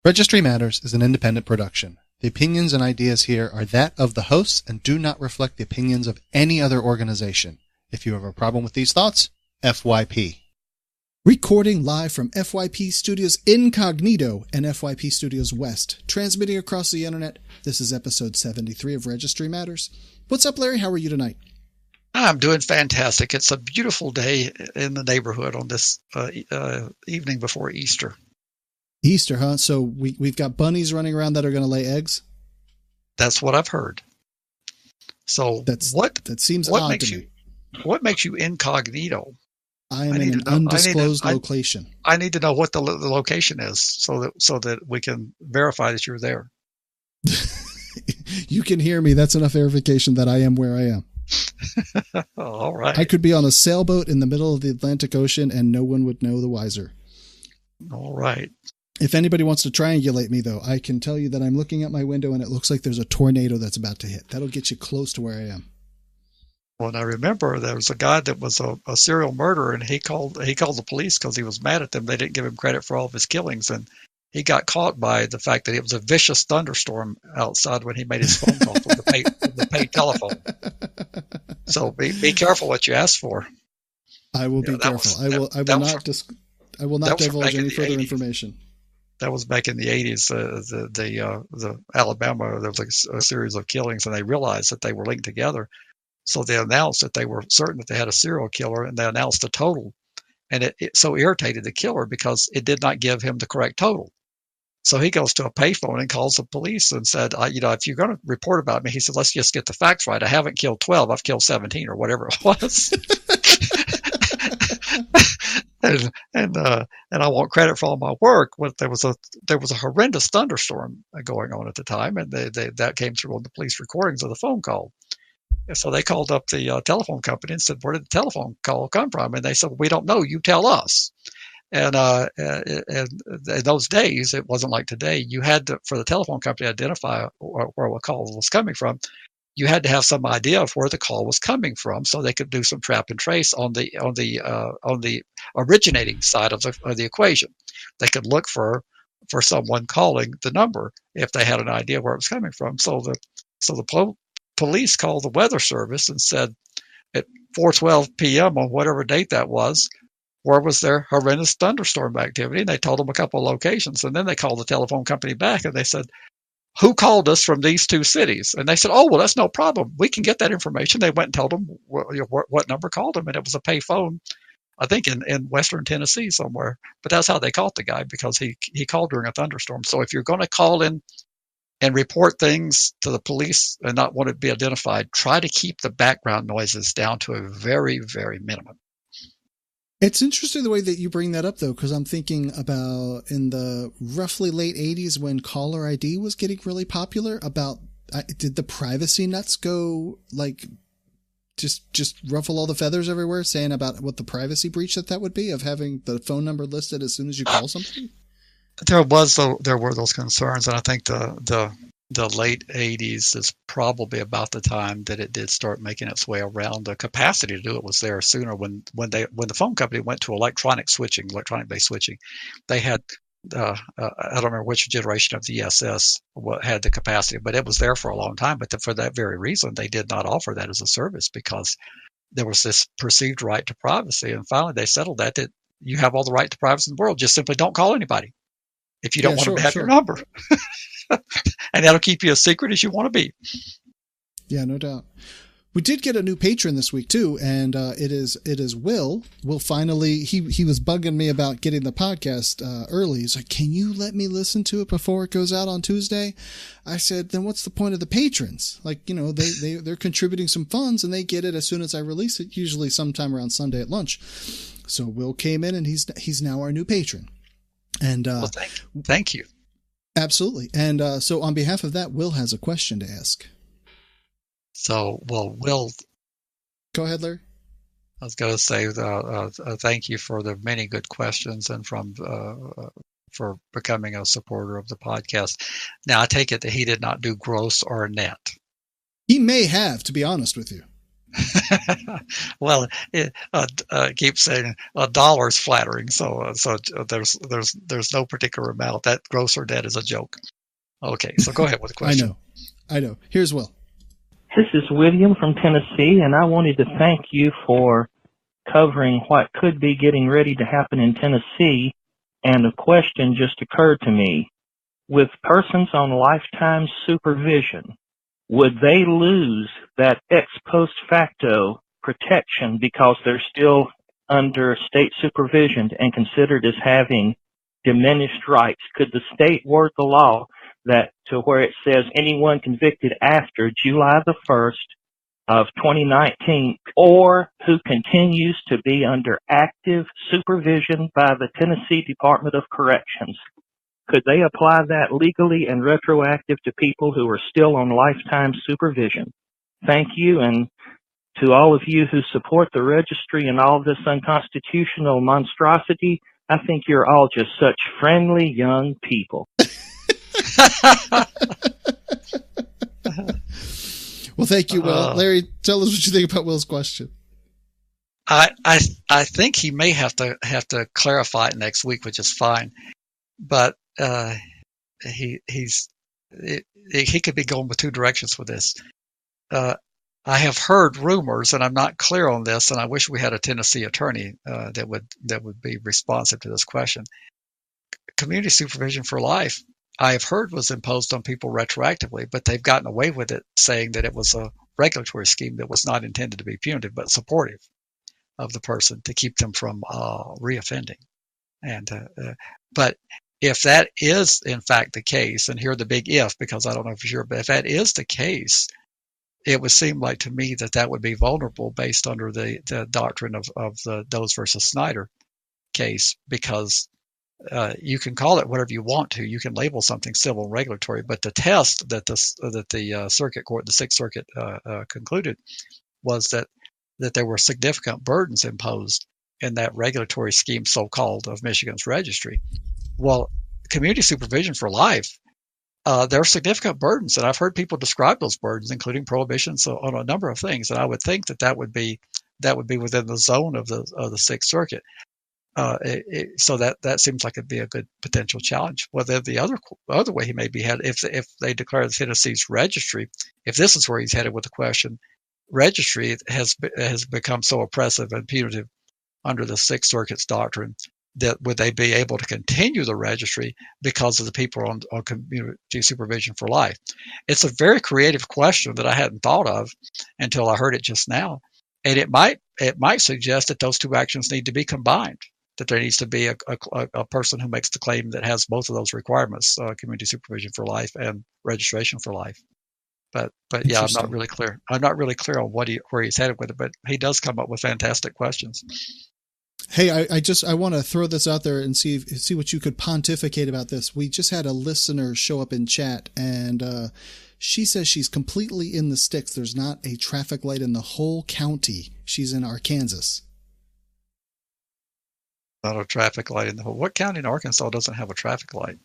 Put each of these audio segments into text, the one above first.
Registry Matters is an independent production. The opinions and ideas here are that of the hosts and do not reflect the opinions of any other organization. If you have a problem with these thoughts, FYP. Recording live from FYP Studios Incognito and FYP Studios West. Transmitting across the internet, this is episode 73 of Registry Matters. What's up, Larry? How are you tonight? I'm doing fantastic. It's a beautiful day in the neighborhood on this evening before Easter. Easter, huh? So we've got bunnies running around that are going to lay eggs? That's what I've heard. So that seems odd to me. What makes you incognito? I am in an undisclosed location. I need to know what the location is so that we can verify that you're there. You can hear me. That's enough verification that I am where I am. All right. I could be on a sailboat in the middle of the Atlantic Ocean and no one would know the wiser. All right. If anybody wants to triangulate me, though, I can tell you that I'm looking at my window and it looks like there's a tornado that's about to hit. That'll get you close to where I am. Well, and I remember there was a guy that was a serial murderer, and he called the police because he was mad at them. They didn't give him credit for all of his killings, and he got caught by the fact that it was a vicious thunderstorm outside when he made his phone call from the paid telephone. So be careful what you ask for. I will be careful. I will not divulge any further information. That was back in the 80s. The Alabama, there was a series of killings, and they realized that they were linked together. So they announced that they were certain that they had a serial killer, and they announced a total. And it so irritated the killer because it did not give him the correct total. So he goes to a payphone and calls the police and said, if you're going to report about me, he said, let's just get the facts right. I haven't killed 12. I've killed 17 or whatever it was. and I want credit for all my work. But there was a horrendous thunderstorm going on at the time, and that came through on the police recordings of the phone call. And so they called up the telephone company and said, "Where did the telephone call come from?" And they said, "We don't know. You tell us." And in those days, it wasn't like today. You had to, for the telephone company to identify where a call was coming from, you had to have some idea of where the call was coming from, so they could do some trap and trace on the originating side of the equation. They could look for someone calling the number if they had an idea where it was coming from. So the police called the weather service and said at 4:12 p.m. on whatever date that was, where was their horrendous thunderstorm activity? And they told them a couple of locations, and then they called the telephone company back and they said, "Who called us from these two cities?" And they said, "Oh, well, that's no problem. We can get that information." They went and told them what number called them, and it was a pay phone, I think in Western Tennessee somewhere. But that's how they caught the guy, because he called during a thunderstorm. So if you're going to call in and report things to the police and not want to be identified, try to keep the background noises down to a very, very minimum. It's interesting the way that you bring that up, though, because I'm thinking about in the roughly late 80s when caller ID was getting really popular. Did the privacy nuts go like just ruffle all the feathers everywhere, saying about what the privacy breach that would be of having the phone number listed as soon as you call somebody? There were those concerns, and I think the late 80s is probably about the time that it did start making its way around. The capacity to do it was there sooner when the phone company went to electronic-based switching. They had I don't remember which generation of the ESS had the capacity, but it was there for a long time. But for that very reason, they did not offer that as a service, because there was this perceived right to privacy. And finally, they settled that you have all the right to privacy in the world. Just simply don't call anybody if you don't want to have your number. And that'll keep you as secret as you want to be. Yeah, no doubt. We did get a new patron this week too, and it is Will. Will finally, he was bugging me about getting the podcast early. He's like, "Can you let me listen to it before it goes out on Tuesday?" I said, "Then what's the point of the patrons? Like, they're contributing some funds and they get it as soon as I release it, usually sometime around Sunday at lunch." So Will came in and he's now our new patron. And well, thank you. Absolutely. And so on behalf of that, Will has a question to ask. So, well, Will, go ahead, Larry. I was going to say thank you for the many good questions and for becoming a supporter of the podcast. Now, I take it that he did not do gross or net. He may have, to be honest with you. Well, keep saying a dollar is flattering, so there's no particular amount. That gross or net is a joke. Okay, so go ahead with the question. I know. Here's Will. This is William from Tennessee, and I wanted to thank you for covering what could be getting ready to happen in Tennessee. And a question just occurred to me. With persons on lifetime supervision, would they lose that ex post facto protection because they're still under state supervision and considered as having diminished rights? Could the state word the law that to where it says anyone convicted after July the 1st of 2019 or who continues to be under active supervision by the Tennessee Department of Corrections, could they apply that legally and retroactive to people who are still on lifetime supervision? Thank you, and to all of you who support the registry and all this unconstitutional monstrosity, I think you're all just such friendly young people. Well, thank you, Will. Larry, tell us what you think about Will's question. I think he may have to clarify it next week, which is fine. But he could be going with two directions with this. I have heard rumors, and I'm not clear on this, and I wish we had a Tennessee attorney that would be responsive to this question. Community supervision for life, I have heard, was imposed on people retroactively, but they've gotten away with it, saying that it was a regulatory scheme that was not intended to be punitive, but supportive of the person to keep them from reoffending. And but if that is in fact the case, and here the big if, because I don't know for sure, but if that is the case, it would seem like to me that would be vulnerable based under the doctrine of the Doe's versus Snyder case, because you can call it whatever you want to. You can label something civil and regulatory, but the test that the circuit court, the Sixth Circuit, concluded was that there were significant burdens imposed in that regulatory scheme, so-called, of Michigan's registry. Well, community supervision for life, there are significant burdens, and I've heard people describe those burdens, including prohibitions on a number of things. And I would think that would be within the zone of the Sixth Circuit. So that seems like it'd be a good potential challenge. Whether the other way he may be headed, if they declare Tennessee's registry, if this is where he's headed with the question, registry has become so oppressive and punitive under the Sixth Circuit's doctrine, that would they be able to continue the registry because of the people on community supervision for life? It's a very creative question that I hadn't thought of until I heard it just now, and it might suggest that those two actions need to be combined. That there needs to be a person who makes the claim that has both of those requirements: community supervision for life and registration for life. But yeah, I'm not really clear. I'm not really clear on where he's headed with it. But he does come up with fantastic questions. Hey, I want to throw this out there and see what you could pontificate about this. We just had a listener show up in chat, and she says she's completely in the sticks. There's not a traffic light in the whole county. She's in Arkansas. Not a traffic light in the whole. What county in Arkansas doesn't have a traffic light?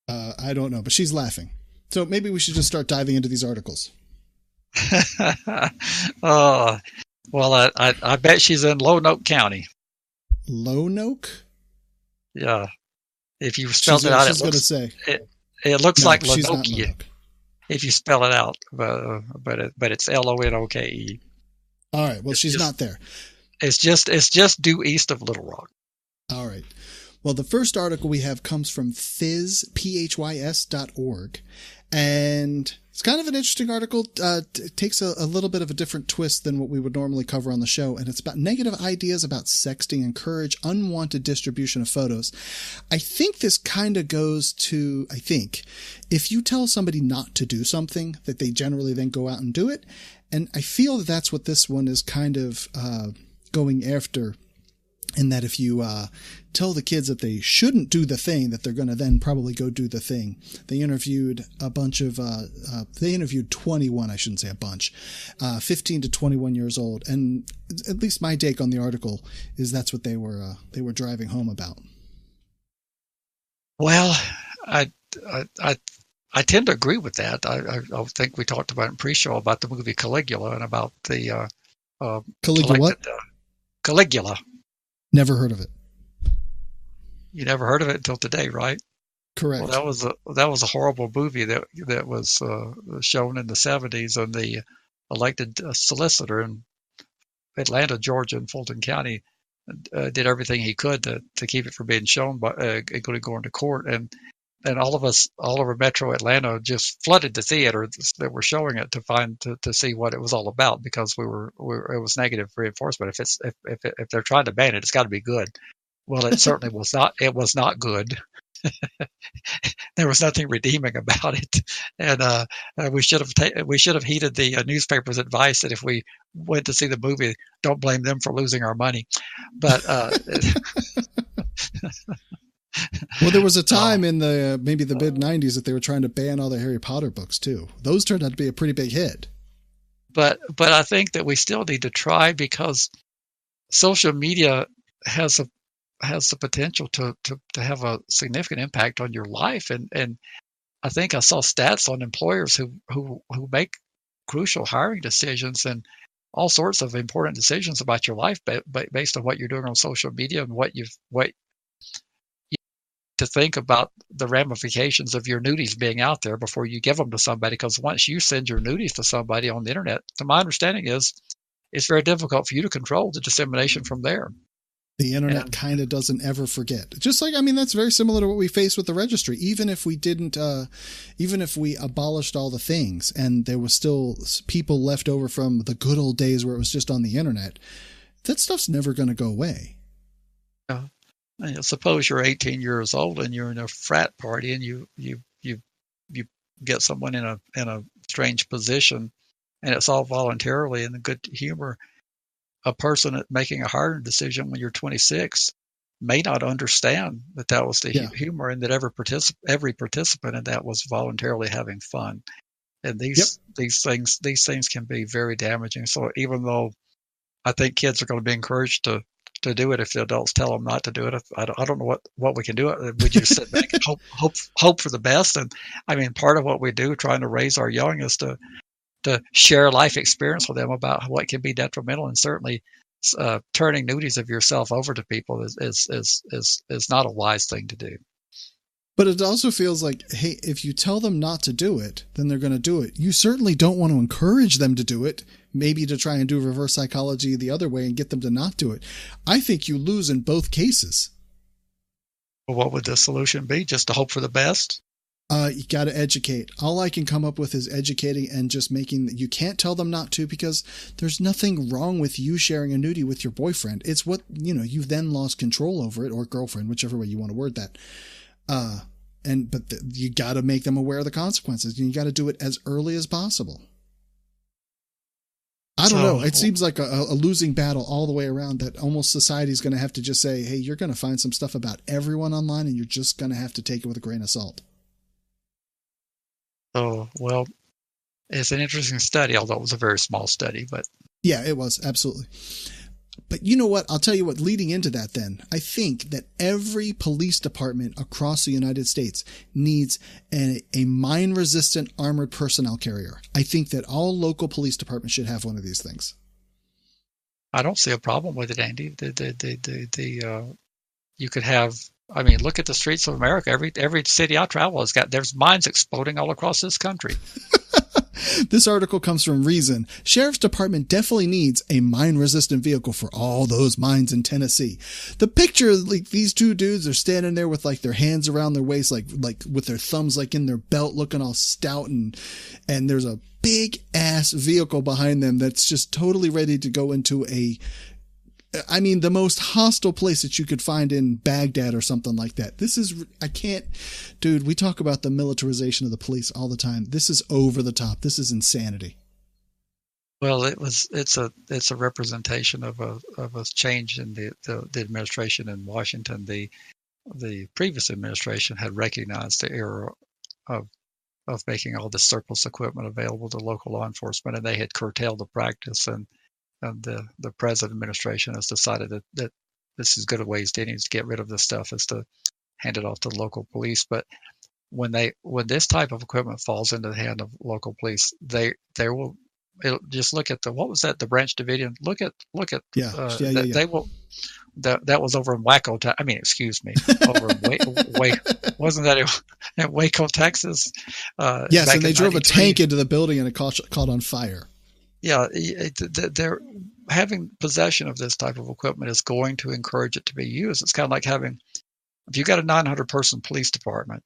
I don't know, but she's laughing. So maybe we should just start diving into these articles. Well, I bet she's in Lonoke County. Lonoke? Yeah. If you spell it out, it looks like Lonoke. If you spell it out, but it's Lonoke. All right. Well, she's not there. It's just due east of Little Rock. All right. Well, the first article we have comes from phys.org, and it's kind of an interesting article. It takes a little bit of a different twist than what we would normally cover on the show, and it's about negative ideas about sexting encourage unwanted distribution of photos. I think this kind of goes to, if you tell somebody not to do something, that they generally then go out and do it, and I feel that that's what this one is kind of going after. In that if you tell the kids that they shouldn't do the thing, that they're going to then probably go do the thing. They interviewed a bunch of, they interviewed 21, I shouldn't say a bunch, 15 to 21 years old. And at least my take on the article is that's what they were driving home about. Well, I tend to agree with that. I think we talked about in pre-show about the movie Caligula and about the Caligula what? elected Caligula. Never heard of it. You never heard of it until today, right? Correct. Well, that was a horrible movie that was shown in the 70s, and the elected solicitor in Atlanta, Georgia, and Fulton County did everything he could to keep it from being shown, including going to court. And all over Metro Atlanta just flooded the theater that were showing it to see what it was all about, because it was negative reinforcement. If they're trying to ban it, it's got to be good. Well, it certainly was not. It was not good. There was nothing redeeming about it, and we should have heeded the newspaper's advice that if we went to see the movie, don't blame them for losing our money. But well, there was a time in the maybe the mid '90s that they were trying to ban all the Harry Potter books too. Those turned out to be a pretty big hit. But I think that we still need to try, because social media has the potential to have a significant impact on your life, and I think I saw stats on employers who make crucial hiring decisions and all sorts of important decisions about your life based on what you're doing on social media and what you to think about the ramifications of your nudies being out there before you give them to somebody, because once you send your nudies to somebody on the internet, to my understanding is it's very difficult for you to control the dissemination from there. The internet kind of doesn't ever forget. Just like, I mean, that's very similar to what we face with the registry. Even if we didn't, even if we abolished all the things and there was still people left over from the good old days where it was just on the internet, that stuff's never going to go away. Suppose you're 18 years old and you're in a frat party and you get someone in a strange position, and it's all voluntarily in good humor. A person making a hiring decision when you're 26 may not understand that was the humor, and that every participant in that was voluntarily having fun. And these things can be very damaging. So even though I think kids are going to be encouraged to do it if the adults tell them not to do it, I don't know what we can do. We just sit back and hope for the best. And I mean, part of what we do trying to raise our young is to share life experience with them about what can be detrimental, and certainly turning nudies of yourself over to people is not a wise thing to do. But it also feels like, hey, if you tell them not to do it, then they're going to do it. You certainly don't want to encourage them to do it, maybe to try and do reverse psychology the other way and get them to not do it. I think you lose in both cases. Well, what would the solution be? Just to hope for the best? You got to educate. All I can come up with is educating and just making that you can't tell them not to, because there's nothing wrong with you sharing a nudie with your boyfriend. It's what, you've then lost control over it, or girlfriend, whichever way you want to word that. You got to make them aware of the consequences, and you got to do it as early as possible. I don't know. It seems like a losing battle all the way around, that almost society's going to have to just say, hey, you're going to find some stuff about everyone online, and you're just going to have to take it with a grain of salt. Oh, well, it's an interesting study, although it was a very small study. But yeah, it was, absolutely. But you know what? I'll tell you what, leading into that then, I think that every police department across the United States needs a mine-resistant armored personnel carrier. I think that all local police departments should have one of these things. I don't see a problem with it, Andy. You could have, I mean, look at the streets of America. Every city I travel there's mines exploding all across this country. This article comes from Reason. Sheriff's Department definitely needs a mine-resistant vehicle for all those mines in Tennessee. The picture of like these two dudes are standing there with like their hands around their waist, like with their thumbs like in their belt, looking all stout, and there's a big ass vehicle behind them that's just totally ready to go into the most hostile place that you could find in Baghdad or something like that. Dude, we talk about the militarization of the police all the time. This is over the top. This is insanity. Well, it's a representation of a change in the administration in Washington. The previous administration had recognized the error of making all this surplus equipment available to local law enforcement, and they had curtailed the practice, and the present administration has decided that this is good a ways to get rid of this stuff, is to hand it off to the local police. But when this type of equipment falls into the hand of local police, they will just look at what was that? The Branch Davidian. Look at Yeah. They will. That was over in Waco. Excuse me, over in wasn't that in Waco, Texas? Yes, and they drove a tank into the building and it caught on fire. Yeah, they're having possession of this type of equipment is going to encourage it to be used. It's kind of like if you got a 900-person police department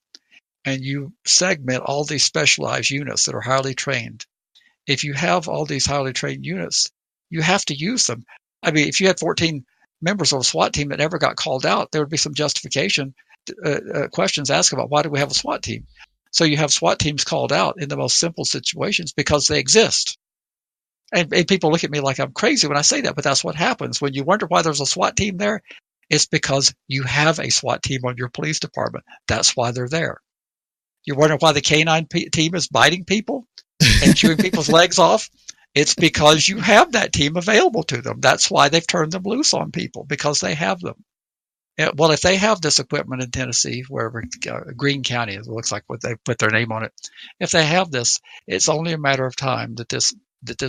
and you segment all these specialized units that are highly trained. If you have all these highly trained units, you have to use them. I mean, if you had 14 members of a SWAT team that never got called out, there would be some justification questions asked about why do we have a SWAT team. So you have SWAT teams called out in the most simple situations because they exist. And people look at me like I'm crazy when I say that, but that's what happens. When you wonder why there's a SWAT team there, it's because you have a SWAT team on your police department. That's why they're there. You wonder why the canine team is biting people and chewing people's legs off? It's because you have that team available to them. That's why they've turned them loose on people, because they have them. Well, if they have this equipment in Tennessee, wherever Greene County, it looks like what they put their name on it. If they have this, it's only a matter of time that this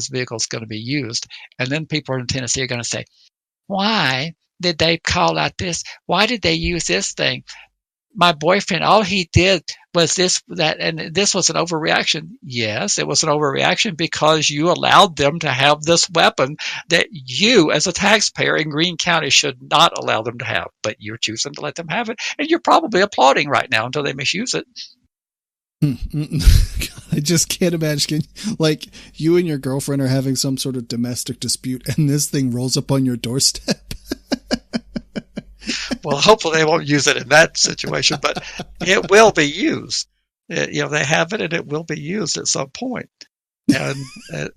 vehicle is going to be used. And then people in Tennessee are going to say, why did they call out this? Why did they use this thing? My boyfriend, all he did was this, that, and this was an overreaction. Yes, it was an overreaction because you allowed them to have this weapon that you, as a taxpayer in Greene County, should not allow them to have. But you're choosing to let them have it, and you're probably applauding right now until they misuse it. I just can't imagine, like, you and your girlfriend are having some sort of domestic dispute, and this thing rolls up on your doorstep. Well, hopefully they won't use it in that situation, but it will be used. They have it, and it will be used at some point. And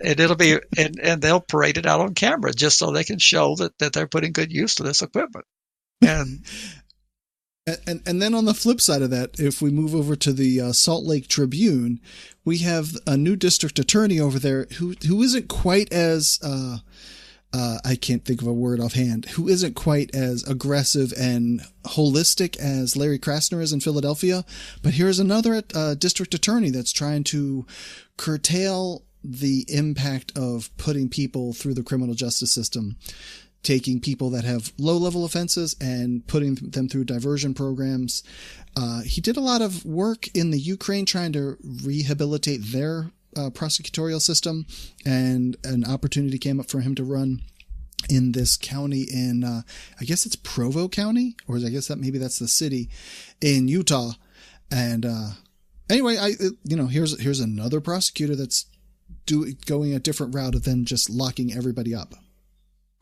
it'll be, and they'll parade it out on camera just so they can show that they're putting good use to this equipment. And then on the flip side of that, if we move over to the Salt Lake Tribune, we have a new district attorney over there who isn't quite as I can't think of a word offhand, who isn't quite as aggressive and holistic as Larry Krasner is in Philadelphia. But here's another district attorney that's trying to curtail the impact of putting people through the criminal justice system, taking people that have low-level offenses and putting them through diversion programs. He did a lot of work in the Ukraine trying to rehabilitate their prosecutorial system, and an opportunity came up for him to run in this county in, I guess it's Provo County, or I guess maybe that's the city in Utah. And anyway, here's another prosecutor that's going a different route than just locking everybody up.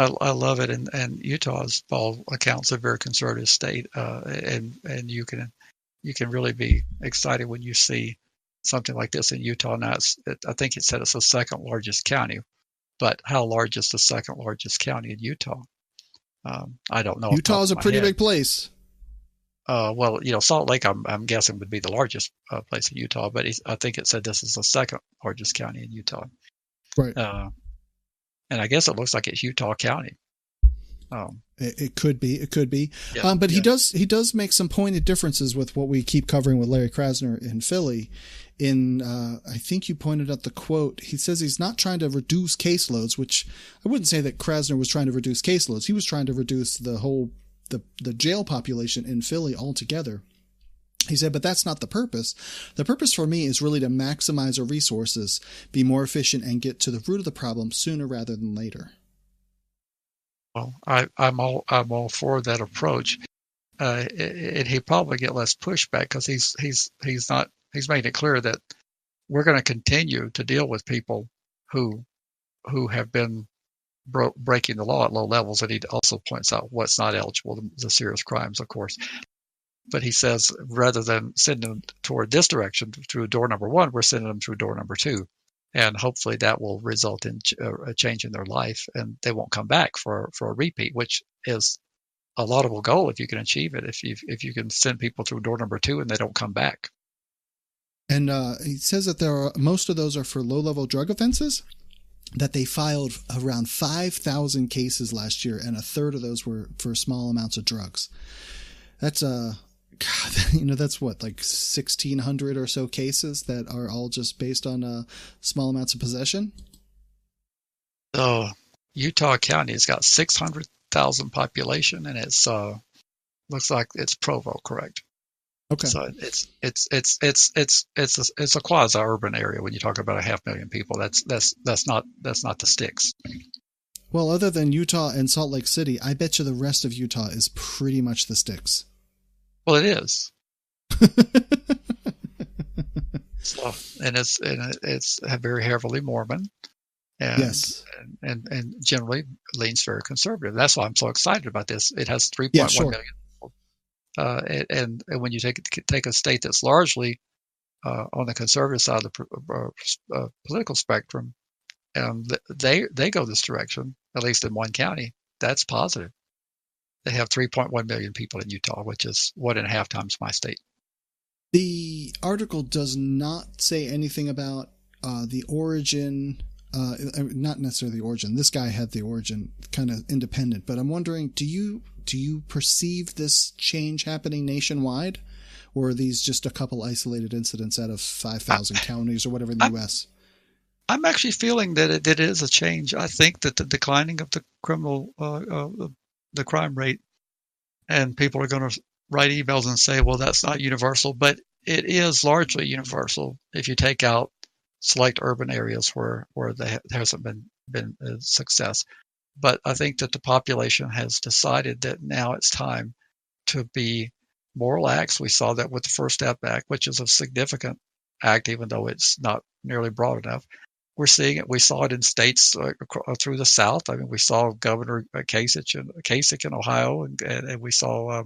I love it, and Utah's, by all accounts, a very conservative state, and you can really be excited when you see something like this in Utah. Now, I think it said it's the second largest county, but how large is the second largest county in Utah? I don't know. Utah is a pretty big place. Well, Salt Lake, I'm guessing, would be the largest place in Utah, but I think it said this is the second largest county in Utah. Right. And I guess it looks like it's Utah County. It could be. Yeah, but he does make some pointed differences with what we keep covering with Larry Krasner in Philly. I think you pointed out the quote. He says he's not trying to reduce caseloads, which I wouldn't say that Krasner was trying to reduce caseloads. He was trying to reduce the jail population in Philly altogether. He said, but that's not the purpose. The purpose for me is really to maximize our resources, be more efficient, and get to the root of the problem sooner rather than later. Well, I'm all for that approach, and he probably get less pushback because he's made it clear that we're going to continue to deal with people who have been breaking the law at low levels, and he also points out what's not eligible, the serious crimes, of course. But he says rather than sending them toward this direction through door number 1, we're sending them through door number 2. And hopefully that will result in a change in their life, and they won't come back for a repeat, which is a laudable goal if you can achieve it. If you can send people through door number 2 and they don't come back. And he says that most of those are for low-level drug offenses, that they filed around 5,000 cases last year, and a third of those were for small amounts of drugs. That's that's what, like 1,600 or so cases that are all just based on small amounts of possession. So Utah County has got 600,000 population, and it's looks like it's Provo, correct? Okay. So it's a quasi-urban area when you talk about 500,000 people. That's not the sticks. Well, other than Utah and Salt Lake City, I bet you the rest of Utah is pretty much the sticks. Well, it is. So, and it's very heavily Mormon, and, yes, and generally leans very conservative. That's why I'm so excited about this. It has 3.1 million people, and when you take a state that's largely on the conservative side of the political spectrum, they go this direction, at least in one county. That's positive. They have 3.1 million people in Utah, which is 1.5 times my state. The article does not say anything about the origin, not necessarily the origin. This guy had the origin kind of independent, but I'm wondering, do you perceive this change happening nationwide, or are these just a couple isolated incidents out of 5,000 counties or whatever in the U.S.? I'm actually feeling that it is a change. I think that the declining of the the crime rate, and people are going to write emails and say, well, that's not universal, but it is largely universal if you take out select urban areas where there hasn't been a success. But I think that the population has decided that now it's time to be more lax. We saw that with the First Step Act, which is a significant act, even though it's not nearly broad enough. We're seeing it. We saw it in states through the South. I mean, we saw Governor Kasich in Ohio, and we saw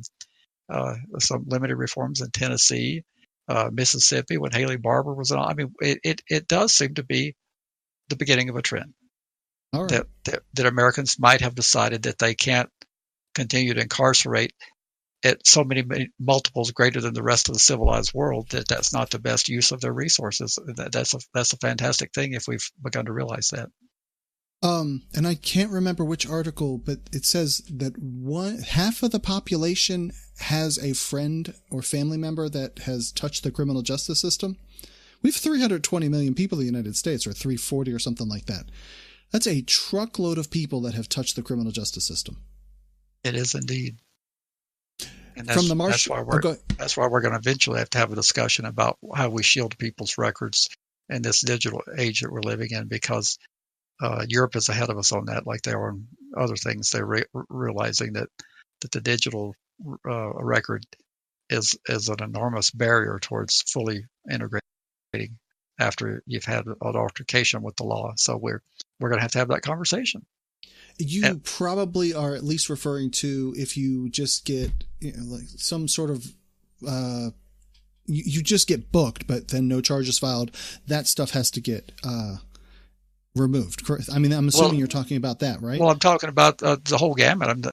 some limited reforms in Tennessee, Mississippi when Haley Barbour was on. I mean, it does seem to be the beginning of a trend. All right. That Americans might have decided that they can't continue to incarcerate at so many multiples greater than the rest of the civilized world, that's not the best use of their resources. That's a fantastic thing if we've begun to realize that. And I can't remember which article, but it says that half of the population has a friend or family member that has touched the criminal justice system. We have 320 million people in the United States, or 340 or something like that. That's a truckload of people that have touched the criminal justice system. It is indeed. And that's why we're going to eventually have to have a discussion about how we shield people's records in this digital age that we're living in, because Europe is ahead of us on that, like they are on other things. They're realizing that the digital record is an enormous barrier towards fully integrating after you've had an altercation with the law. So we're going to have that conversation. You probably are at least referring to if you just get like some sort of you just get booked, but then no charges filed. That stuff has to get removed. I mean, I'm assuming you're talking about that, right? Well, I'm talking about the whole gamut.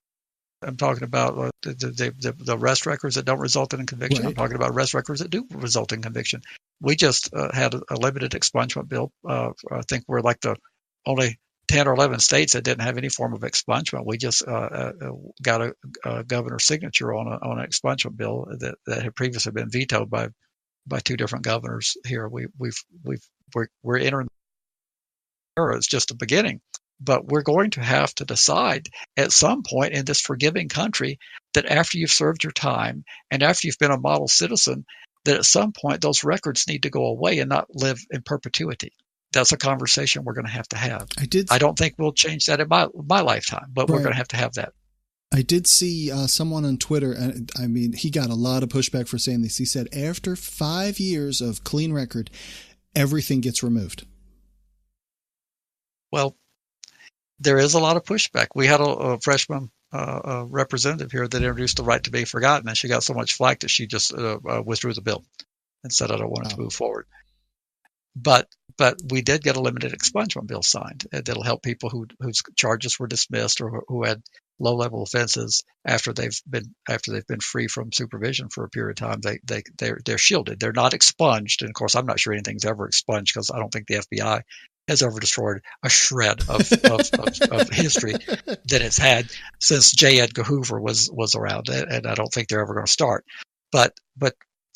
I'm talking about the arrest records that don't result in a conviction. Right. I'm talking about arrest records that do result in conviction. We just had a limited expungement bill. I think we're like the only 10 or 11 states that didn't have any form of expungement. We just got a governor's signature on an expungement bill that had previously been vetoed by two different governors here. We're entering the era. It's just the beginning, but we're going to have to decide at some point in this forgiving country that after you've served your time and after you've been a model citizen, that at some point those records need to go away and not live in perpetuity. That's a conversation we're going to have. I don't think we'll change that in my lifetime, but We're going to have that. I did see someone on Twitter, and I mean, he got a lot of pushback for saying this. He said, after 5 years of clean record, everything gets removed. Well, there is a lot of pushback. We had a freshman representative here that introduced the right to be forgotten, and she got so much flack that she just withdrew the bill and said, I don't want it to move forward. But we did get a limited expungement bill signed that'll help people whose charges were dismissed or who had low-level offenses after they've been free from supervision for a period of time. They're shielded. They're not expunged. And of course, I'm not sure anything's ever expunged because I don't think the FBI has ever destroyed a shred of history that it's had since J. Edgar Hoover was around, and I don't think they're ever going to start. But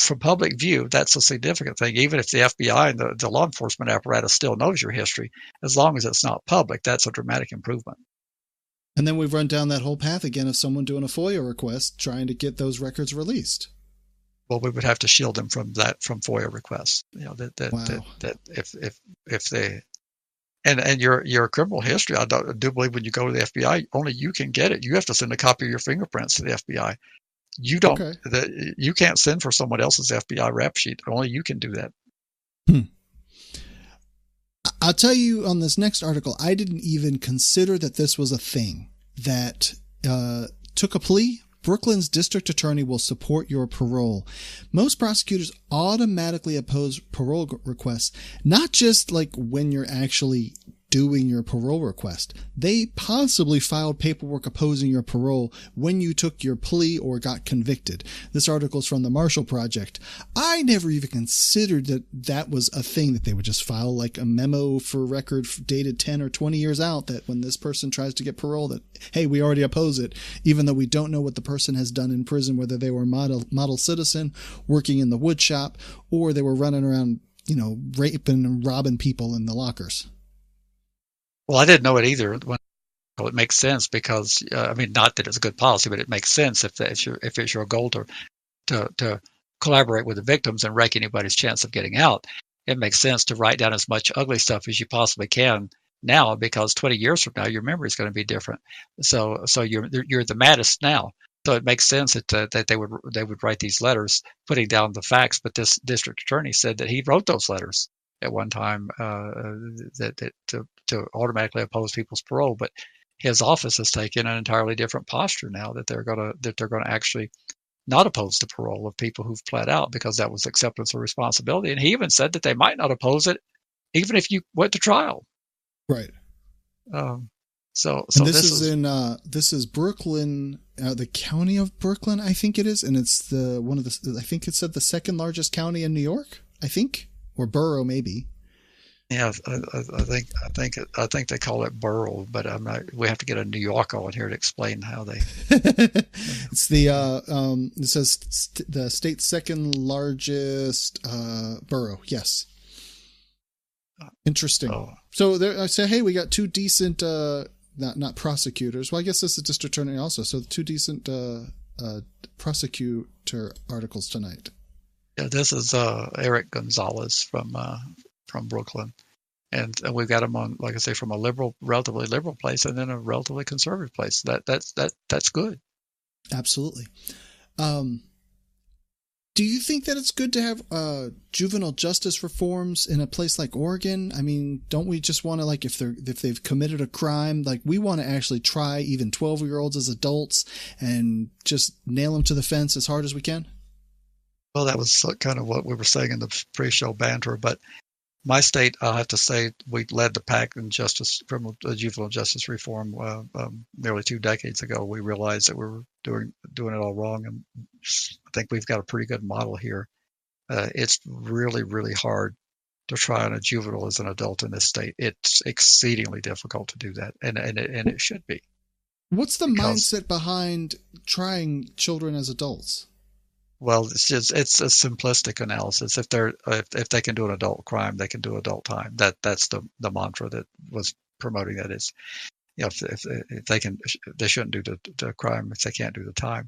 from public view, that's a significant thing. Even if the FBI and the law enforcement apparatus still knows your history, as long as it's not public, that's a dramatic improvement. And then we've run down that whole path again of someone doing a FOIA request trying to get those records released. Well, we would have to shield them from FOIA requests. Wow. That if they and your criminal history, I do believe when you go to the FBI, only you can get it. You have to send a copy of your fingerprints to the FBI. You don't. Okay. You can't send for someone else's FBI rap sheet. Only you can do that. I'll tell you on this next article, I didn't even consider that this was a thing that took a plea. Brooklyn's district attorney will support your parole. Most prosecutors automatically oppose parole requests, not just like when you're actually doing your parole request. They possibly filed paperwork opposing your parole when you took your plea or got convicted. This article is from the Marshall Project. I never even considered that that was a thing, that they would just file like a memo for record dated 10 or 20 years out that when this person tries to get parole, that, hey, we already oppose it, even though we don't know what the person has done in prison, whether they were a model citizen working in the wood shop or they were running around, raping and robbing people in the lockers. Well, I didn't know it either. Well, it makes sense because not that it's a good policy, but it makes sense if it's your goal to collaborate with the victims and wreck anybody's chance of getting out. It makes sense to write down as much ugly stuff as you possibly can now, because 20 years from now your memory is going to be different. So you're the maddest now. So it makes sense that they would write these letters putting down the facts. But this district attorney said that he wrote those letters at one time to automatically oppose people's parole, but his office has taken an entirely different posture now, that they're going to actually not oppose the parole of people who've pled out, because that was acceptance of responsibility. And he even said that they might not oppose it even if you went to trial. Right. So this is Brooklyn, the county of Brooklyn, I think it is, and it's I think it said the second largest county in New York, I think. Or borough, maybe. Yeah, I think they call it borough, but I'm not. We have to get a New Yorker on here to explain how they. It's it says the state's second largest borough. Yes. Interesting. Oh. So I say, hey, we got two decent, not prosecutors. Well, I guess this is district attorney also. So two decent prosecutor articles tonight. Yeah, this is Eric Gonzalez from Brooklyn, and we've got him on, like I say, from a relatively liberal place, and then a relatively conservative place. That's good. Absolutely. Do you think that it's good to have juvenile justice reforms in a place like Oregon? I mean, don't we just want to, like, if they've committed a crime, like, we want to actually try even 12-year-olds as adults and just nail them to the fence as hard as we can? Well, that was kind of what we were saying in the pre-show banter, but my state, I'll have to say, we led the pack in juvenile justice reform nearly 2 decades ago. We realized that we were doing it all wrong, and I think we've got a pretty good model here. It's really, really hard to try on a juvenile as an adult in this state. It's exceedingly difficult to do that, and it should be. What's the mindset behind trying children as adults? Well, it's a simplistic analysis. If they can do an adult crime, they can do adult time. That's the mantra that was promoting that. Is, if they shouldn't do the crime if they can't do the time.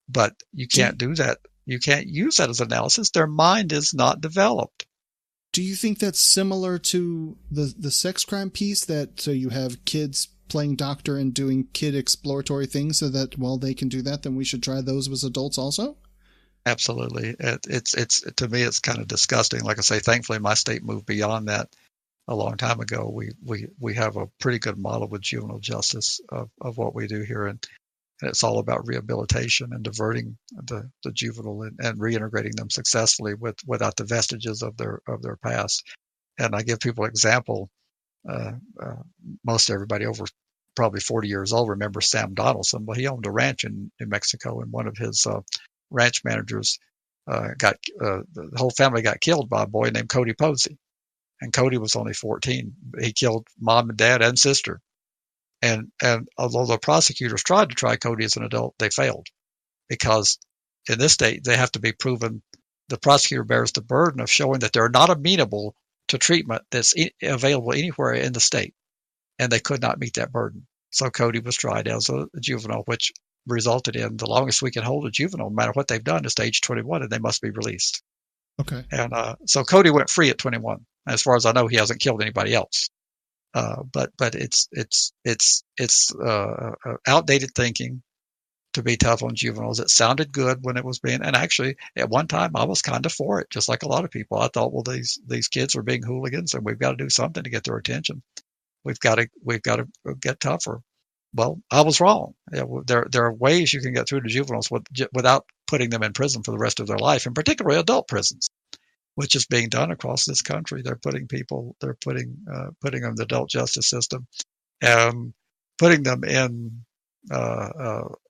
But you can't do that. You can't use that as analysis. Their mind is not developed. Do you think that's similar to the sex crime piece, that so you have kids playing doctor and doing kid exploratory things, so that while they can do that, then we should try those as adults also? Absolutely. It's to me, it's kind of disgusting. Like I say, thankfully my state moved beyond that a long time ago. We have a pretty good model with juvenile justice of what we do here, and it's all about rehabilitation and diverting the juvenile and reintegrating them successfully without the vestiges of their past. And I give people an example. Most everybody over probably 40 years old remembers Sam Donaldson. Well, he owned a ranch in New Mexico, and one of his ranch managers the whole family got killed by a boy named Cody Posey, and Cody was only 14. He killed mom and dad and sister, and although the prosecutors tried to try Cody as an adult, they failed, because in this state they have to be proven the prosecutor bears the burden of showing that they're not amenable to treatment that's available anywhere in the state, and they could not meet that burden. So Cody was tried as a juvenile, which resulted in the longest we can hold a juvenile, no matter what they've done, is to age 21, and they must be released. Okay. And so Cody went free at 21. As far as I know, he hasn't killed anybody else. But it's outdated thinking to be tough on juveniles. It sounded good when it was being, and actually at one time I was kind of for it, just like a lot of people. I thought, well, these kids are being hooligans, and we've got to do something to get their attention. We've got to get tougher. Well, I was wrong. There are ways you can get through to juveniles without putting them in prison for the rest of their life, and particularly adult prisons, which is being done across this country. They're putting them in the adult justice system, and putting them in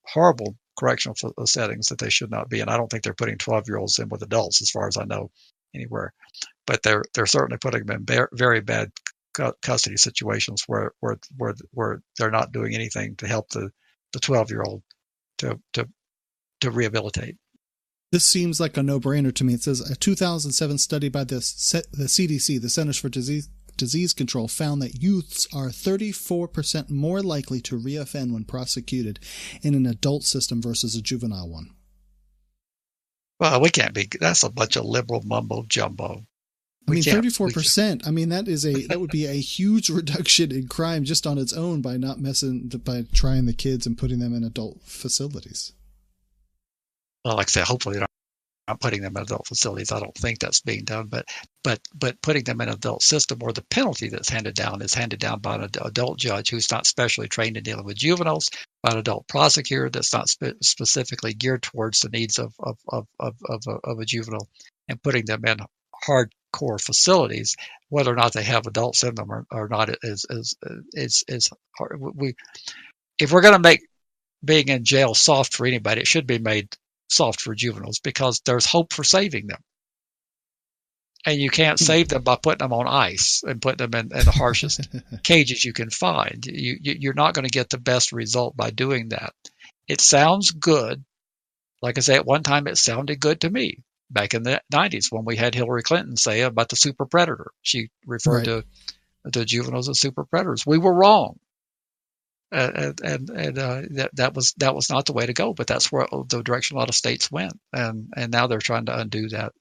horrible correctional settings that they should not be in. I don't think they're putting 12-year-olds in with adults, as far as I know, anywhere. But they're certainly putting them in very bad custody situations where they're not doing anything to help the 12-year-old to rehabilitate. This seems like a no-brainer to me. It says a 2007 study by the CDC, the Centers for Disease Control, found that youths are 34% more likely to reoffend when prosecuted in an adult system versus a juvenile one. Well, we can't be. That's a bunch of liberal mumbo jumbo. I mean, 34%. I mean, that would be a huge reduction in crime just on its own by by trying the kids and putting them in adult facilities. Well, like I said, hopefully they're not putting them in adult facilities. I don't think that's being done, but putting them in an adult system, or the penalty that's handed down is handed down by an adult judge who's not specially trained in dealing with juveniles, by an adult prosecutor that's not specifically geared towards the needs of a juvenile, and putting them in hardcore facilities, whether or not they have adults in them or not, is hard. If we're going to make being in jail soft for anybody, it should be made soft for juveniles, because there's hope for saving them. And you can't save them by putting them on ice and putting them in the harshest cages you can find. You're not going to get the best result by doing that. It sounds good. Like I say, at one time it sounded good to me back in the 90s when we had Hillary Clinton say about the super predator. She referred to juveniles as super predators. We were wrong. That was not the way to go, but that's where the direction a lot of states went, and now they're trying to undo that,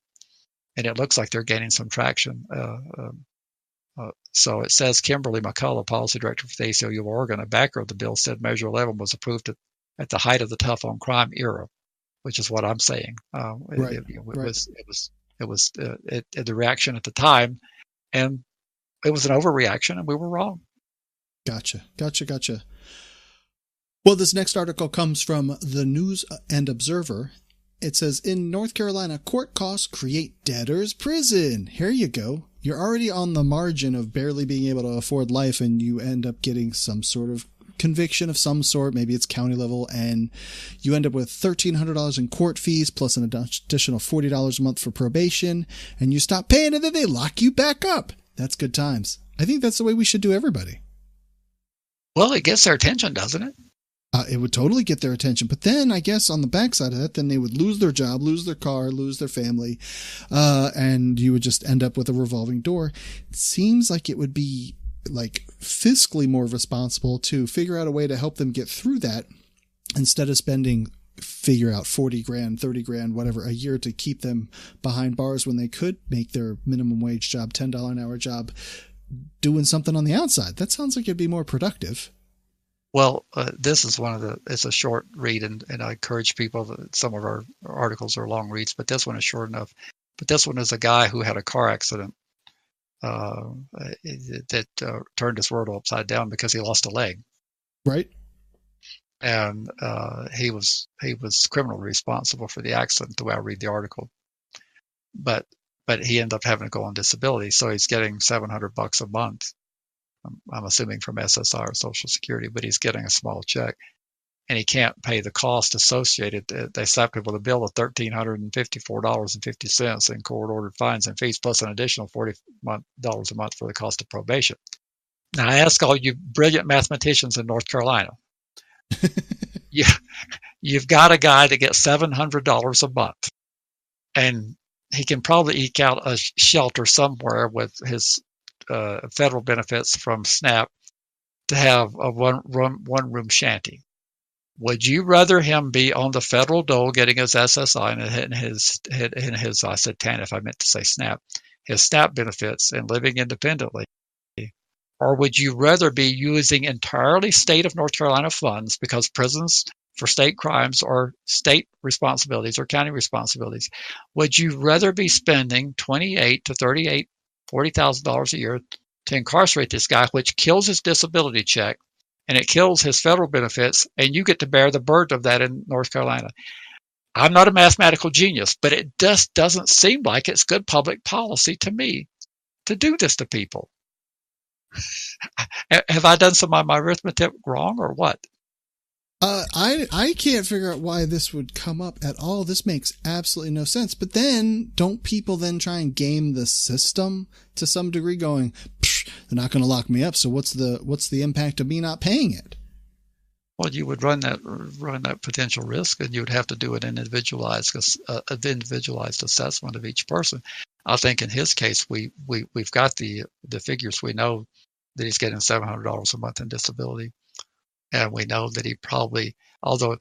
and it looks like they're gaining some traction. So it says Kimberly McCullough, policy director for the ACLU of Oregon, a backer of the bill, said Measure 11 was approved at the height of the tough on crime era, which is what I'm saying. It was the reaction at the time, and it was an overreaction, and we were wrong. Gotcha. Well, this next article comes from the News and Observer. It says, in North Carolina, court costs create debtor's prison. Here you go. You're already on the margin of barely being able to afford life, and you end up getting some sort of conviction of some sort. Maybe it's county level, and you end up with $1,300 in court fees plus an additional $40 a month for probation, and you stop paying, and then they lock you back up. That's good times. I think that's the way we should do everybody. Well, it gets their attention, doesn't it? It would totally get their attention. But then I guess on the backside of that, then they would lose their job, lose their car, lose their family, and you would just end up with a revolving door. It seems like it would be like fiscally more responsible to figure out a way to help them get through that instead of figure out 40 grand, 30 grand, whatever a year to keep them behind bars when they could make their minimum wage job, $10 an hour job, doing something on the outside. That sounds like it'd be more productive. Well, this is it's a short read, and I encourage people some of our articles are long reads, but this one is short enough. But this one is a guy who had a car accident that turned his world upside down because he lost a leg. Right. And he was criminally responsible for the accident, the way I read the article. But he ended up having to go on disability, so he's getting $700 a month. I'm assuming from SSI or Social Security, but he's getting a small check, and he can't pay the cost associated. They slapped him with a bill of $1,354.50 in court-ordered fines and fees, plus an additional $40 a month for the cost of probation. Now, I ask all you brilliant mathematicians in North Carolina, you've got a guy that gets $700 a month, and he can probably eke out a shelter somewhere with his federal benefits from SNAP to have a one-room shanty. Would you rather him be on the federal dole getting his SSI and his I said TANF, I meant to say SNAP, his SNAP benefits and living independently? Or would you rather be using entirely state of North Carolina funds, because prisons for state crimes are state responsibilities or county responsibilities? Would you rather be spending $28,000 to $40,000 a year to incarcerate this guy, which kills his disability check and it kills his federal benefits, and you get to bear the burden of that in North Carolina? I'm not a mathematical genius, but it just doesn't seem like it's good public policy to me to do this to people. Have I done some of my arithmetic wrong or what? I can't figure out why this would come up at all. This makes absolutely no sense. But then, don't people then try and game the system to some degree, going, they're not going to lock me up, so what's the impact of me not paying it? Well, you would run that potential risk, and you would have to do an individualized assessment of each person. I think in his case, we've got the figures. We know that he's getting $700 a month in disability, and we know that he probably, although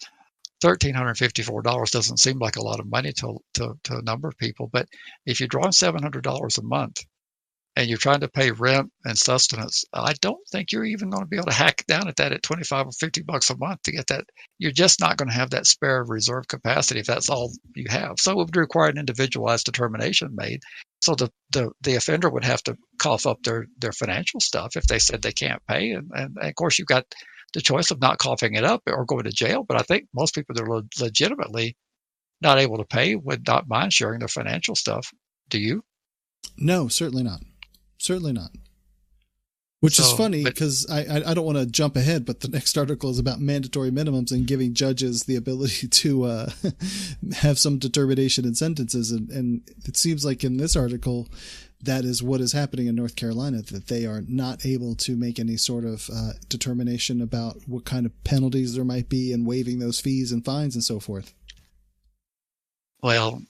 $1,354 doesn't seem like a lot of money to a number of people, but if you're drawing $700 a month and you're trying to pay rent and sustenance, I don't think you're even going to be able to hack down at that at $25 or $50 a month to get that. You're just not going to have that spare reserve capacity if that's all you have. So it would require an individualized determination made. So the offender would have to cough up their financial stuff if they said they can't pay. And of course, you've got the choice of not coughing it up or going to jail. But I think most people that are legitimately not able to pay would not mind sharing their financial stuff. Do you? No, certainly not. Certainly not. Which is funny because I don't want to jump ahead, but the next article is about mandatory minimums and giving judges the ability to have some determination in sentences. And it seems like in this article, that is what is happening in North Carolina, that they are not able to make any sort of determination about what kind of penalties there might be and waiving those fees and fines and so forth. Well,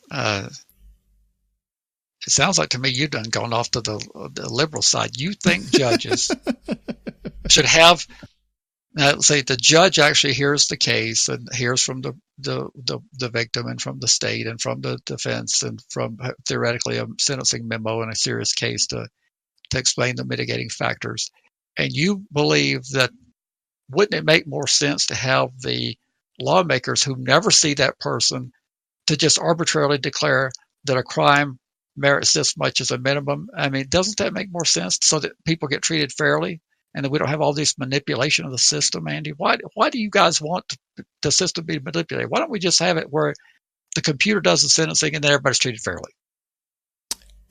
it sounds like to me you've done gone off to the liberal side. You think judges should have, let's say the judge actually hears the case and hears from the victim and from the state and from the defense and from theoretically a sentencing memo in a serious case to explain the mitigating factors. And you believe that, wouldn't it make more sense to have the lawmakers who never see that person to just arbitrarily declare that a crime merits this much as a minimum? I mean, doesn't that make more sense so that people get treated fairly and that we don't have all this manipulation of the system, Andy? Why do you guys want the system to be manipulated? Why don't we just have it where the computer does the sentencing and then everybody's treated fairly?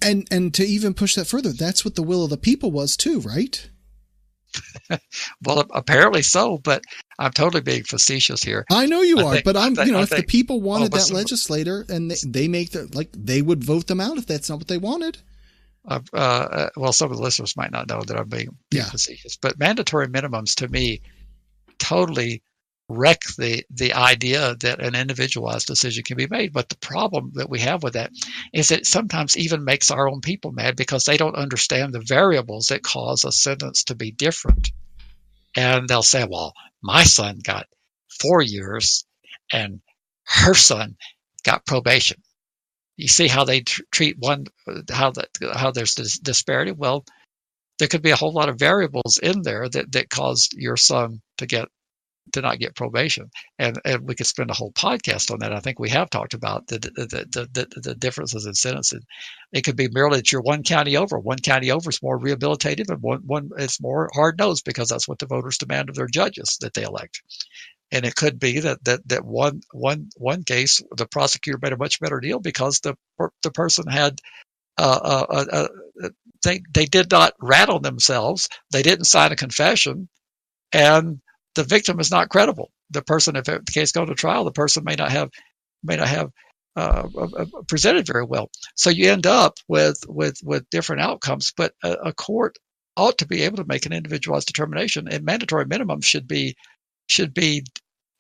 And to even push that further, that's what the will of the people was too, right? Well, apparently so, but I'm totally being facetious here. I know you are, but if the people wanted that legislator and they make they would vote them out if that's not what they wanted. Well, some of the listeners might not know that I'm being facetious, but mandatory minimums to me totally wreck the idea that an individualized decision can be made. But the problem that we have with that is that it sometimes even makes our own people mad because they don't understand the variables that cause a sentence to be different. And they'll say, well, my son got 4 years and her son got probation. You see how they treat one, how there's this disparity? Well, there could be a whole lot of variables in there that caused your son to not get probation, and we could spend a whole podcast on that. I think we have talked about the differences in sentencing. It could be merely that you're one county over. One county over is more rehabilitative, and one it's more hard nosed because that's what the voters demand of their judges that they elect. And it could be that one case the prosecutor made a much better deal because the person had they did not rat on themselves. They didn't sign a confession, and the victim is not credible. The person, if the case goes to trial, the person may not have presented very well. So you end up with different outcomes. But a court ought to be able to make an individualized determination, and mandatory minimum should be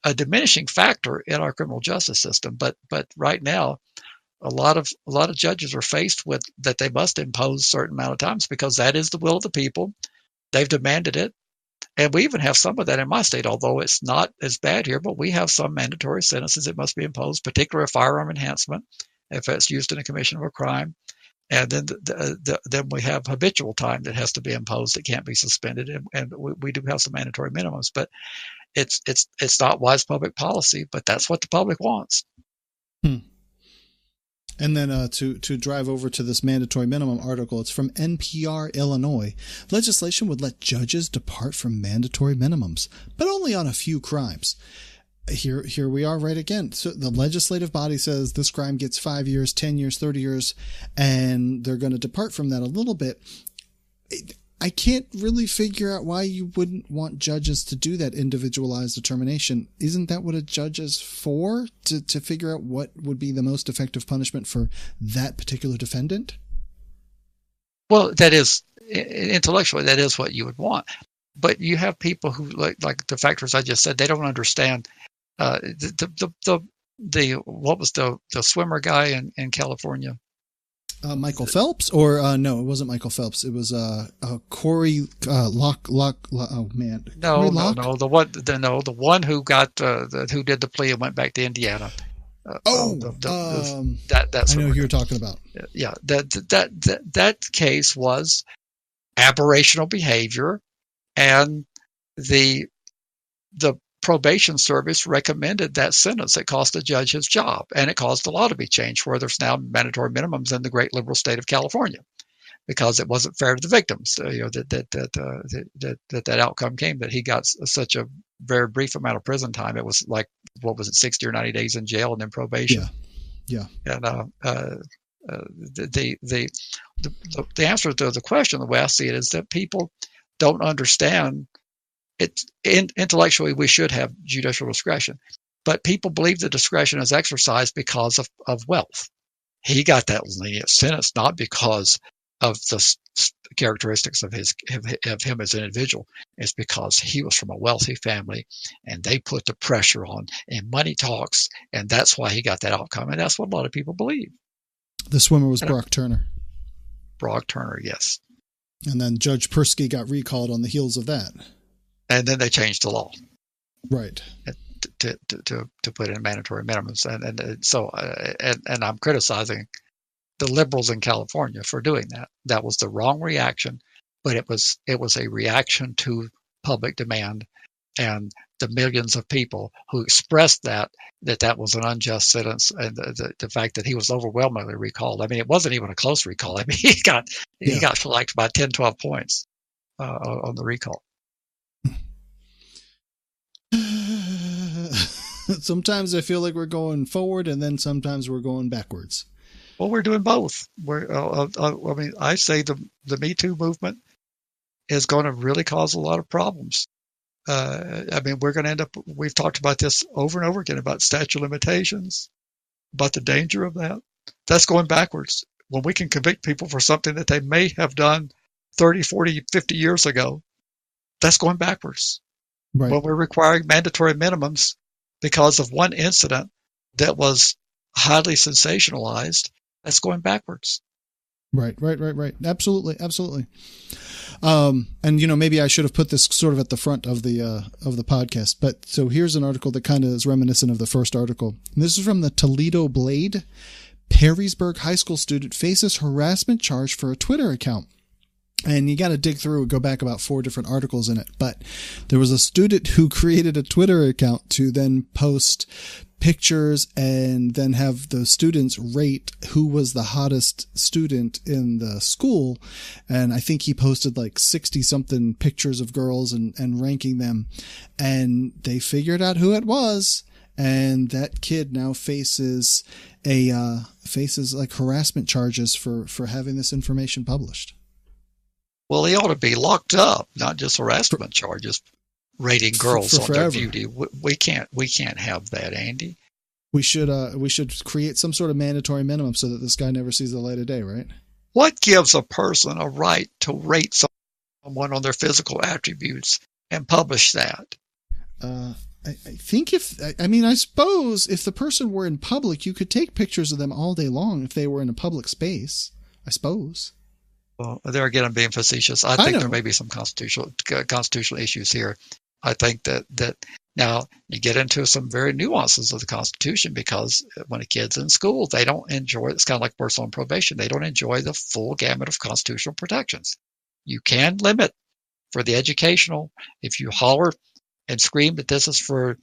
a diminishing factor in our criminal justice system. But right now, a lot of judges are faced with that they must impose a certain amount of times because that is the will of the people. They've demanded it. And we even have some of that in my state, although it's not as bad here, but we have some mandatory sentences that must be imposed, particularly a firearm enhancement if it's used in the commission of a crime. And then then we have habitual time that has to be imposed. It can't be suspended. And we do have some mandatory minimums, but it's not wise public policy, but that's what the public wants. And then to drive over to this mandatory minimum article, it's from NPR Illinois. Legislation would let judges depart from mandatory minimums, but only on a few crimes. Here we are right again. So the legislative body says this crime gets 5 years, 10 years, 30 years, and they're going to depart from that a little bit. I can't really figure out why you wouldn't want judges to do that individualized determination. Isn't that what a judge is for? To figure out what would be the most effective punishment for that particular defendant? Well, that is intellectually, that is what you would want. But you have people who like the factors I just said, they don't understand what was the swimmer guy in California? Michael Phelps, or no, it wasn't Michael Phelps. It was Corey Lock. Oh man, no, the one who got who did the plea and went back to Indiana. I know who you're talking about. Yeah, that case was aberrational behavior, and the probation service recommended that sentence. It cost the judge his job, and it caused the law to be changed where there's now mandatory minimums in the great liberal state of California because it wasn't fair to the victims. That outcome came that he got such a very brief amount of prison time. It was like, what was it, 60 or 90 days in jail and then probation. Yeah. And the answer to the question, the way I see it, is that people don't understand. Intellectually, we should have judicial discretion, but people believe the discretion is exercised because of wealth. He got that lenient sentence not because of the characteristics of him as an individual. It's because he was from a wealthy family, and they put the pressure on, and money talks, and that's why he got that outcome. And that's what a lot of people believe. The swimmer was Brock Turner. Brock Turner, yes. And then Judge Persky got recalled on the heels of that. And then they changed the law, right, to put in mandatory minimums, and so I'm criticizing the liberals in California for doing that. That was the wrong reaction, but it was a reaction to public demand and the millions of people who expressed that was an unjust sentence, and the fact that he was overwhelmingly recalled. I mean, it wasn't even a close recall. I mean, he got selected by 10, 12 points on the recall. Sometimes I feel like we're going forward, and then sometimes we're going backwards. Well, we're doing both. I say the Me Too movement is going to really cause a lot of problems. We're going to end up. We've talked about this over and over again about statute of limitations, about the danger of that. That's going backwards. When we can convict people for something that they may have done 30, 40, 50 years ago, that's going backwards. Right. When we're requiring mandatory minimums because of one incident that was highly sensationalized, that's going backwards. Right. Absolutely. And maybe I should have put this sort of at the front of the podcast. But so here's an article that kind of is reminiscent of the first article. And this is from the Toledo Blade. Perrysburg high school student faces harassment charge for a Twitter account. And you got to dig through and go back about 4 different articles in it. But there was a student who created a Twitter account to then post pictures and then have the students rate who was the hottest student in the school. And I think he posted like 60 something pictures of girls and ranking them. And they figured out who it was. And that kid now faces like harassment charges for having this information published. Well, he ought to be locked up, not just harassment charges, rating girls on their beauty. We can't have that, Andy. We should create some sort of mandatory minimum so that this guy never sees the light of day, right? What gives a person a right to rate someone on their physical attributes and publish that? I think I suppose if the person were in public, you could take pictures of them all day long if they were in a public space, I suppose. Well, there again, I'm being facetious. I think there may be some constitutional issues here. I think that now you get into some very nuances of the Constitution, because when a kid's in school, they don't enjoy, it's kind of like a person on probation. They don't enjoy the full gamut of constitutional protections. You can limit for the educational, if you holler and scream that this is to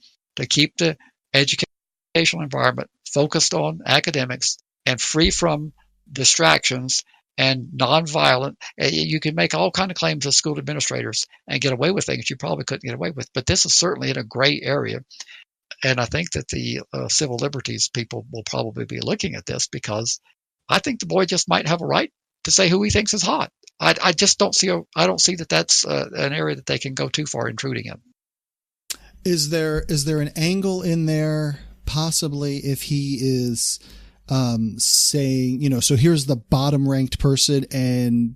keep the educational environment focused on academics and free from distractions and nonviolent. You can make all kind of claims as school administrators and get away with things you probably couldn't get away with. But this is certainly in a gray area. And I think that the civil liberties people will probably be looking at this, because I think the boy just might have a right to say who he thinks is hot. I just don't see I don't see that that's an area that they can go too far intruding in. Is there an angle in there possibly if he is saying, so here's the bottom ranked person and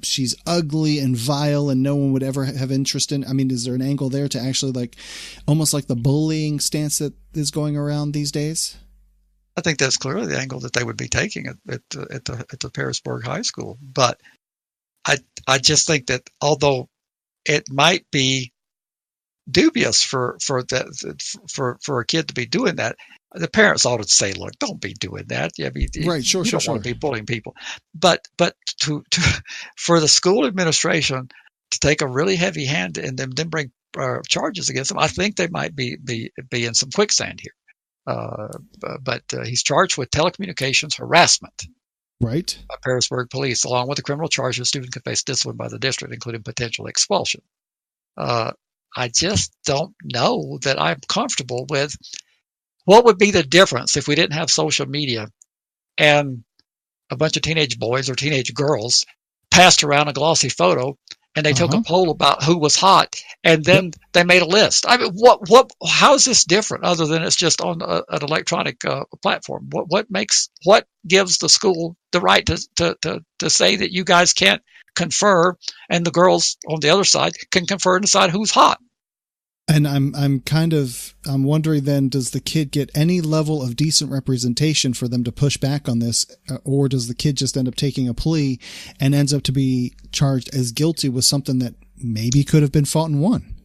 she's ugly and vile and no one would ever have interest in? I mean, is there an angle there to actually almost like the bullying stance that is going around these days? I think that's clearly the angle that they would be taking at the Pearisburg High School. But I just think that although it might be dubious for a kid to be doing that, the parents ought to say, "Look, don't be doing that." Yeah, right, sure, you don't want to be bullying people. But to for the school administration to take a really heavy hand and then bring charges against them, I think they might be in some quicksand here. But he's charged with telecommunications harassment. Right. By Pearisburg police, along with the criminal charges, the student could face discipline by the district, including potential expulsion. I just don't know that I'm comfortable with what would be the difference if we didn't have social media and a bunch of teenage boys or teenage girls passed around a glossy photo and they took a poll about who was hot, and then they made a list. I mean, how is this different other than it's just on an electronic platform? What gives the school the right to say that you guys can't confer and the girls on the other side can confer and decide who's hot? And I'm wondering then, does the kid get any level of decent representation for them to push back on this, or does the kid just end up taking a plea and ends up to be charged as guilty with something that maybe could have been fought and won?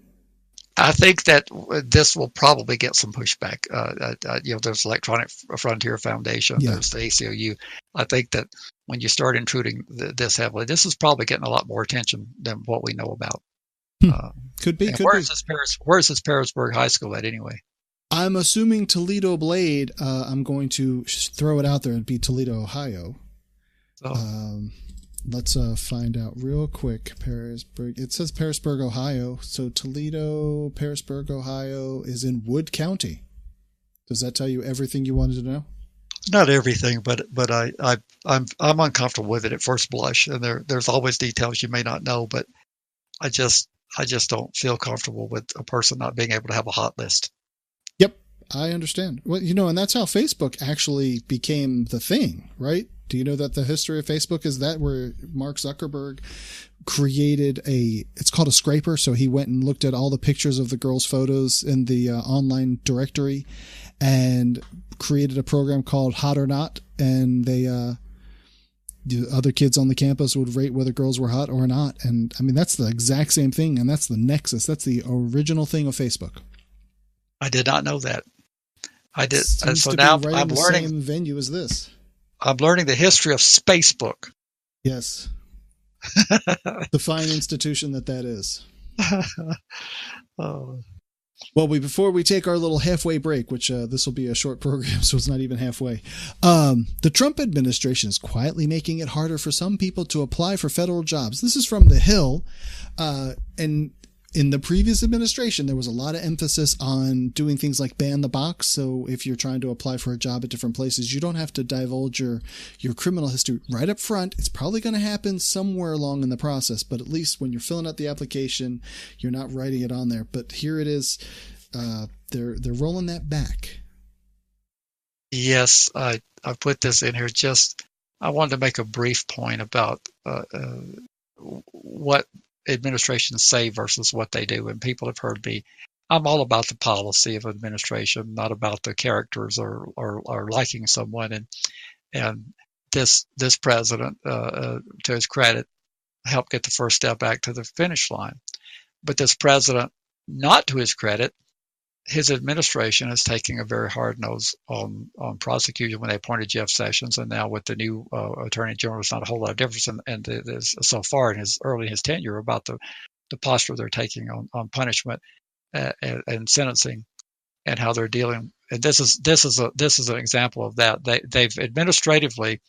I think that this will probably get some pushback. There's Electronic Frontier Foundation, there's the ACLU. I think that when you start intruding this heavily, this is probably getting a lot more attention than what we know about. Could be. Where is this Pearisburg High School at anyway? I'm assuming Toledo Blade. I'm going to throw it out there. It'd be Toledo, Ohio. Let's find out real quick. Pearisburg. It says Pearisburg, Ohio. So Toledo, Pearisburg, Ohio is in Wood County. Does that tell you everything you wanted to know? Not everything, but I'm uncomfortable with it at first blush, and there's always details you may not know, but I just don't feel comfortable with a person not being able to have a hot list. Yep, I understand. Well, and that's how Facebook actually became the thing, right? Do you know that the history of Facebook is that where Mark Zuckerberg created it's called a scraper. So he went and looked at all the pictures of the girls' photos in the online directory and created a program called Hot or Not. And the other kids on the campus would rate whether girls were hot or not. And I mean, that's the exact same thing. And that's the nexus. That's the original thing of Facebook. I did not know that. I did. Seems so to now be right I'm in the learning. Same venue as this. I'm learning the history of Spacebook. Yes. The fine institution that is. Oh. Well, before we take our little halfway break, which this will be a short program, so it's not even halfway, the Trump administration is quietly making it harder for some people to apply for federal jobs. This is from The Hill. And in the previous administration, there was a lot of emphasis on doing things like ban the box. So if you're trying to apply for a job at different places, you don't have to divulge your criminal history right up front. It's probably going to happen somewhere along in the process, but at least when you're filling out the application, you're not writing it on there. But here it is. They're rolling that back. Yes, I put this in here. I wanted to make a brief point about what administrations say versus what they do. And people have heard me. I'm all about the policy of administration, not about the characters or liking someone. And this president, to his credit, helped get the First Step Act to the finish line. But this president, not to his credit, his administration is taking a very hard nose on prosecution when they appointed Jeff Sessions, and now with the new attorney general, there's not a whole lot of difference. And so far in his tenure about the posture they're taking on punishment and sentencing, and how they're dealing. And this is an example of that. They've administratively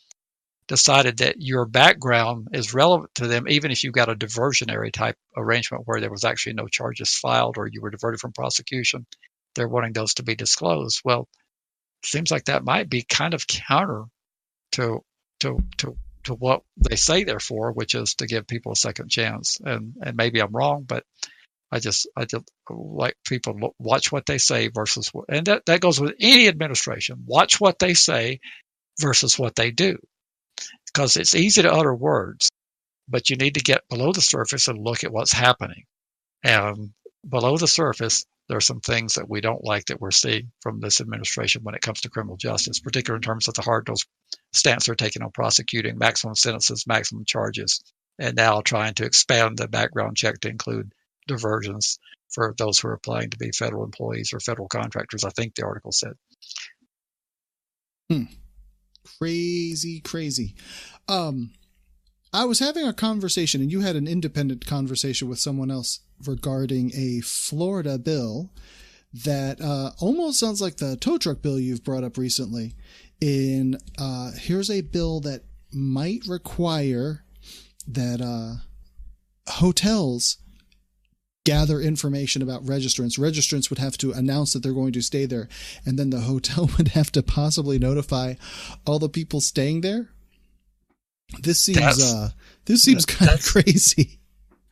decided that your background is relevant to them, even if you've got a diversionary type arrangement where there was actually no charges filed or you were diverted from prosecution. They're wanting those to be disclosed. Well, it seems like that might be kind of counter to what they say they're for, which is to give people a second chance. And maybe I'm wrong, but I just like people watch what they say versus what, and that goes with any administration. Watch what they say versus what they do, because it's easy to utter words, but you need to get below the surface and look at what's happening. And below the surface, there are some things that we don't like that we're seeing from this administration when it comes to criminal justice, particularly in terms of the hard-nosed stance they're taking on prosecuting, maximum sentences, maximum charges, and now trying to expand the background check to include diversions for those who are applying to be federal employees or federal contractors, I think the article said. Crazy. I was having a conversation, and you had an independent conversation with someone else regarding a Florida bill that almost sounds like the tow truck bill you've brought up recently. Here's a bill that might require that hotels gather information about registrants. Registrants would have to announce that they're going to stay there, and then the hotel would have to possibly notify all the people staying there. This seems kind of crazy.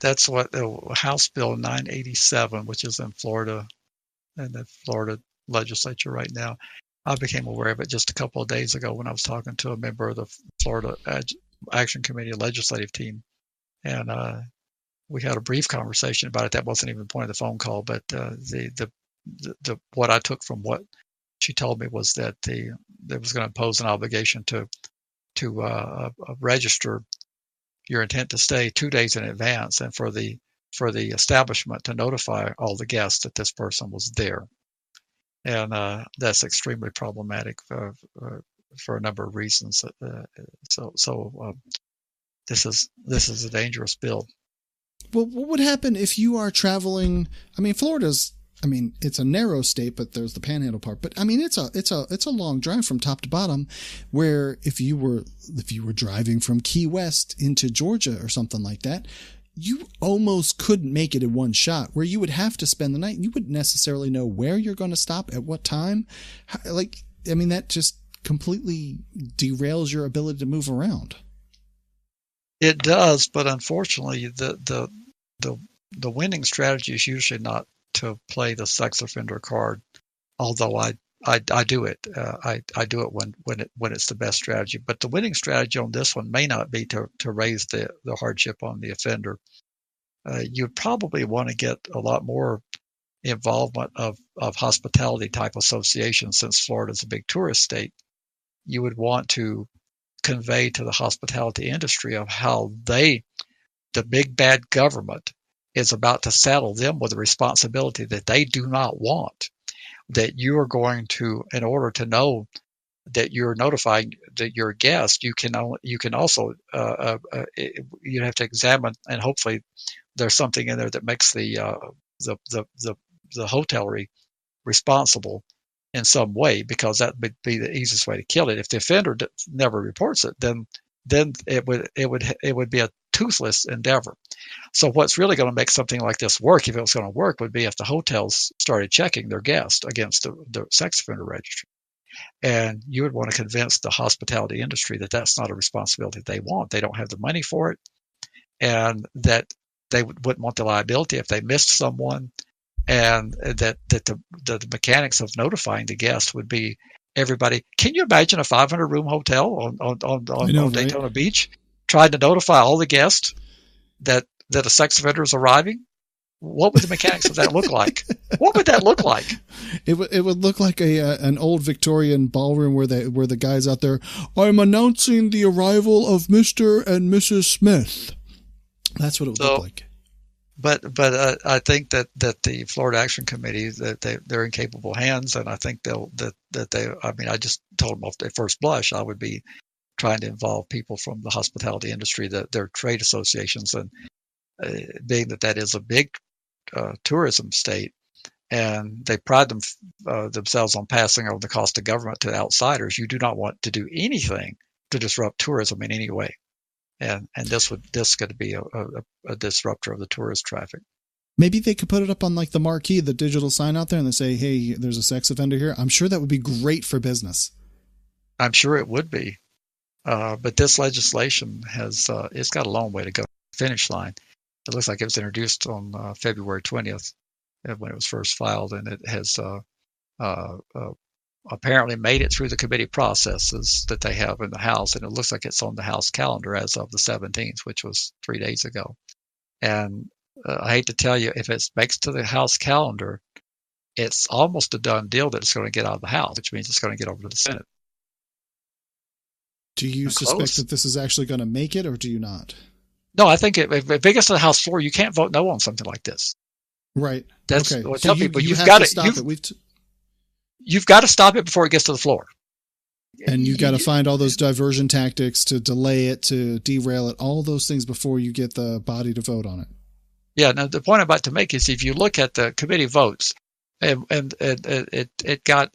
That's what House Bill 987, which is in Florida, in the Florida legislature right now. I became aware of it just a couple of days ago when I was talking to a member of the Florida Action Committee legislative team, and we had a brief conversation about it. That wasn't even the point of the phone call, but the what I took from what she told me was that there was going to impose an obligation to register your intent to stay 2 days in advance, and for the establishment to notify all the guests that this person was there. And that's extremely problematic for a number of reasons. So this is a dangerous bill. Well, what would happen if you are traveling? I mean, it's a narrow state, but there's the panhandle part. But I mean, it's a long drive from top to bottom. Where if you were driving from Key West into Georgia or something like that, you almost couldn't make it in one shot. Where you would have to spend the night. You wouldn't necessarily know where you're going to stop at what time. That just completely derails your ability to move around. It does, but unfortunately, the winning strategy is usually not to play the sex offender card. Although I do it, I do it when it's the best strategy. But the winning strategy on this one may not be to raise the hardship on the offender. You'd probably want to get a lot more involvement of hospitality type associations, since Florida is a big tourist state. You would want to convey to the hospitality industry of how the big bad government is about to saddle them with a responsibility that they do not want. That you are going to, in order to know that you're notifying that you're a guest, you can also you have to examine, and hopefully there's something in there that makes the hotelry responsible in some way, because that would be the easiest way to kill it. If the offender never reports it, then it would be a toothless endeavor. So what's really going to make something like this work, if it was going to work, would be if the hotels started checking their guests against the sex offender registry. And you would want to convince the hospitality industry that that's not a responsibility they want. They don't have the money for it, and that they wouldn't want the liability if they missed someone, and that the mechanics of notifying the guests would be everybody. Can you imagine a 500-room hotel on Daytona Beach trying to notify all the guests that a sex offender is arriving? What would the mechanics of that look like? What would that look like? It would look like an old Victorian ballroom where the guys out there, I'm announcing the arrival of Mr. and Mrs. Smith. That's what it would look like. But I think that the Florida Action Committee, that they're in capable hands, and I think I just told them off at first blush I would be trying to involve people from the hospitality industry, their trade associations, and being that is a big tourism state, and they pride themselves on passing on the cost of government to outsiders. You do not want to do anything to disrupt tourism in any way. And this could be a disruptor of the tourist traffic. Maybe they could put it up on like the marquee, the digital sign out there, and they say, hey, there's a sex offender here. I'm sure that would be great for business. I'm sure it would be. But this legislation it's got a long way to go to the finish line. It looks like it was introduced on February 20th when it was first filed, and it has apparently made it through the committee processes that they have in the House, and it looks like it's on the House calendar as of the 17th, which was 3 days ago. And I hate to tell you, if it makes to the House calendar, it's almost a done deal that it's going to get out of the House, which means it's going to get over to the Senate. Do you suspect that this is actually going to make it, or do you not? No, I think if it gets to the House floor, you can't vote no on something like this. Right. That's okay. what I so tell people. You've got to stop it. You've got to stop it before it gets to the floor. And you've got to find all those diversion tactics to delay it, to derail it, all those things before you get the body to vote on it. Yeah. Now, the point I'm about to make is if you look at the committee votes, and it got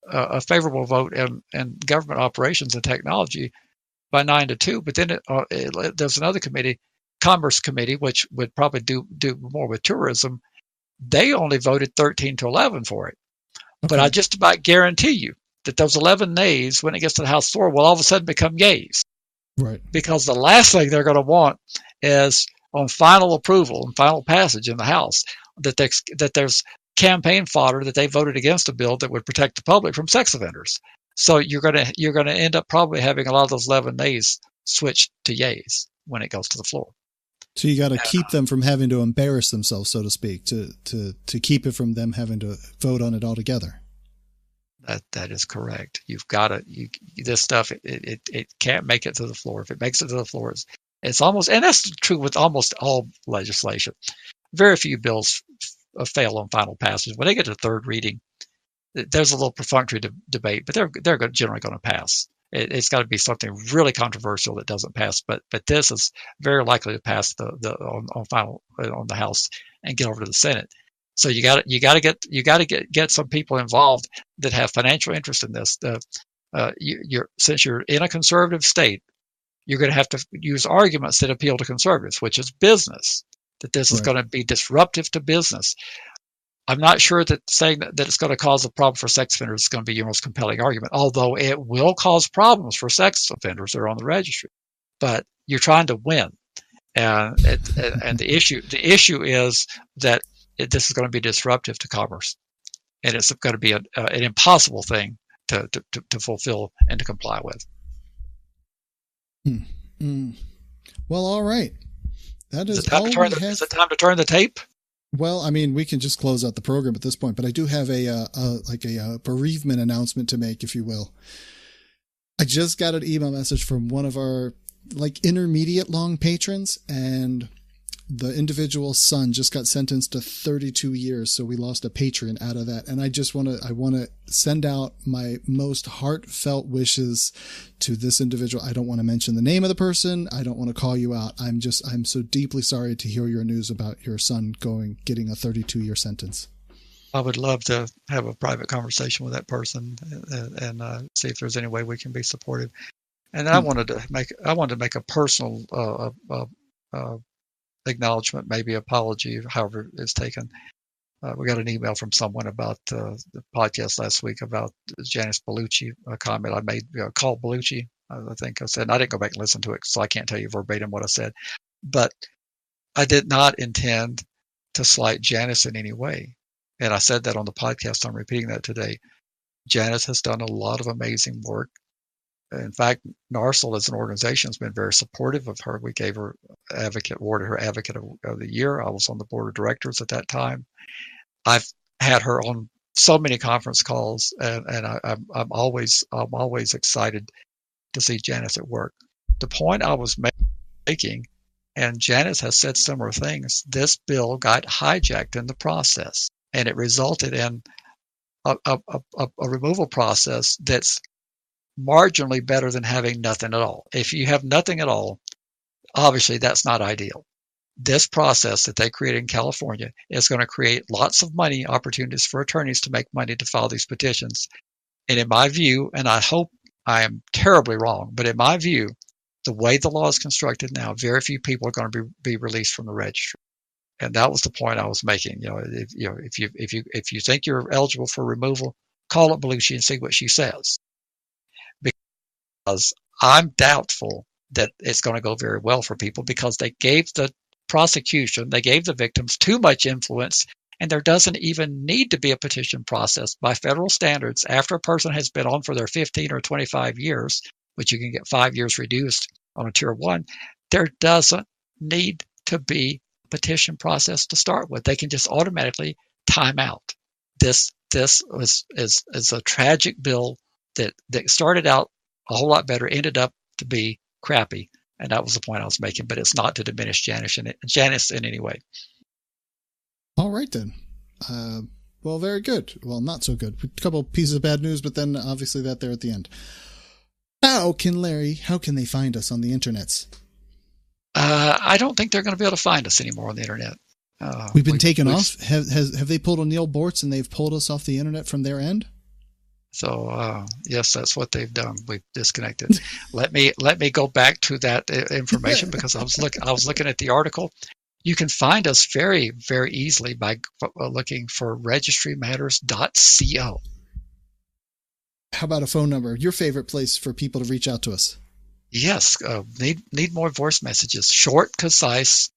a favorable vote in government operations and technology by 9-2, but then there's another committee, Commerce Committee, which would probably do more with tourism. They only voted 13-11 for it. Okay. But I just about guarantee you that those 11 nays, when it gets to the House floor, will all of a sudden become yays. Right. Because the last thing they're going to want is on final approval and final passage in the House that there's campaign fodder that they voted against a bill that would protect the public from sex offenders. So you're going to end up probably having a lot of those 11 nays switched to yays when it goes to the floor. So you got to keep them from having to embarrass themselves, so to speak, to keep it from them having to vote on it altogether. That is correct. You've got to this stuff. It can't make it to the floor. If it makes it to the floor, it's almost, and that's true with almost all legislation. Very few bills fail on final passage. When they get to third reading, there's a little perfunctory debate, but they're generally going to pass. It's got to be something really controversial that doesn't pass, but this is very likely to pass on the House and get over to the Senate. So you got to get some people involved that have financial interest in this. Since you're in a conservative state, you're going to have to use arguments that appeal to conservatives, which is business. That this is going to be disruptive to business. I'm not sure that saying that it's going to cause a problem for sex offenders is going to be your most compelling argument, although it will cause problems for sex offenders that are on the registry. But you're trying to win, and the issue is that this is going to be disruptive to commerce, and it's going to be an impossible thing to fulfill and to comply with. Well, all right. That is it time to turn the tape? Well, I mean, we can just close out the program at this point, but I do have a bereavement announcement to make, if you will. I just got an email message from one of our intermediate long patrons, and the individual's son just got sentenced to 32 years. So we lost a patron out of that. And I want to send out my most heartfelt wishes to this individual. I don't want to mention the name of the person. I don't want to call you out. I'm so deeply sorry to hear your news about your son getting a 32-year sentence. I would love to have a private conversation with that person and see if there's any way we can be supportive. And I wanted to make a personal acknowledgement, maybe apology, however it's taken. We got an email from someone about the podcast last week about Janice Bellucci, a comment I made, called Bellucci, I think I said, and I didn't go back and listen to it, so I can't tell you verbatim what I said. But I did not intend to slight Janice in any way. And I said that on the podcast. I'm repeating that today. Janice has done a lot of amazing work. In fact, NARSL as an organization has been very supportive of her. We gave her awarded her Advocate of the Year. I was on the board of directors at that time. I've had her on so many conference calls, and I'm always excited to see Janice at work. The point I was making, and Janice has said similar things, this bill got hijacked in the process, and it resulted in a removal process that's marginally better than having nothing at all. If you have nothing at all, obviously that's not ideal. This process that they created in California is going to create lots of money opportunities for attorneys to make money to file these petitions. And in my view, and I hope I am terribly wrong, but in my view, the way the law is constructed now, very few people are going to be released from the registry. And that was the point I was making. If you think you're eligible for removal, call up Belushi and see what she says. Because I'm doubtful that it's going to go very well for people, because they gave the prosecution, they gave the victims too much influence, and there doesn't even need to be a petition process by federal standards after a person has been on for their 15 or 25 years, which you can get 5 years reduced on a tier 1. There doesn't need to be a petition process to start with. They can just automatically time out. This is a tragic bill that started out a whole lot better, ended up to be crappy. And that was the point I was making, but it's not to diminish Janice in any way. All right, then. Well, very good. Well, not so good. A couple of pieces of bad news, but then obviously that there at the end. How can they find us on the internets? I don't think they're going to be able to find us anymore on the internet. We've been taken off. Have they pulled a Neil Bortz and they've pulled us off the internet from their end? So yes, that's what they've done. We've disconnected. Let me go back to that information, because I was looking at the article. You can find us very, very easily by looking for registrymatters.co. How about a phone number? Your favorite place for people to reach out to us? Yes, need more voice messages. Short, concise,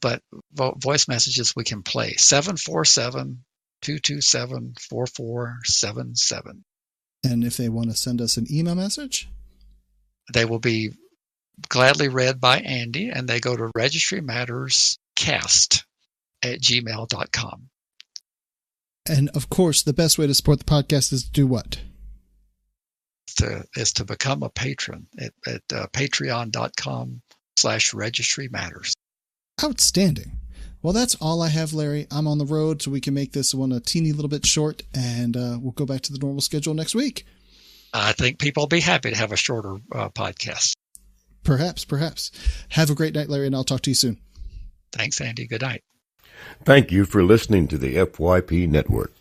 but voice messages we can play. 747-227-4477. And if they want to send us an email message? They will be gladly read by Andy, and they go to registrymatterscast@gmail.com. And of course, the best way to support the podcast is to do what? Is to become a patron at patreon.com/registrymatters. Outstanding. Well, that's all I have, Larry. I'm on the road, so we can make this one a teeny little bit short, and we'll go back to the normal schedule next week. I think people will be happy to have a shorter podcast. Perhaps. Have a great night, Larry, and I'll talk to you soon. Thanks, Andy. Good night. Thank you for listening to the FYP Network.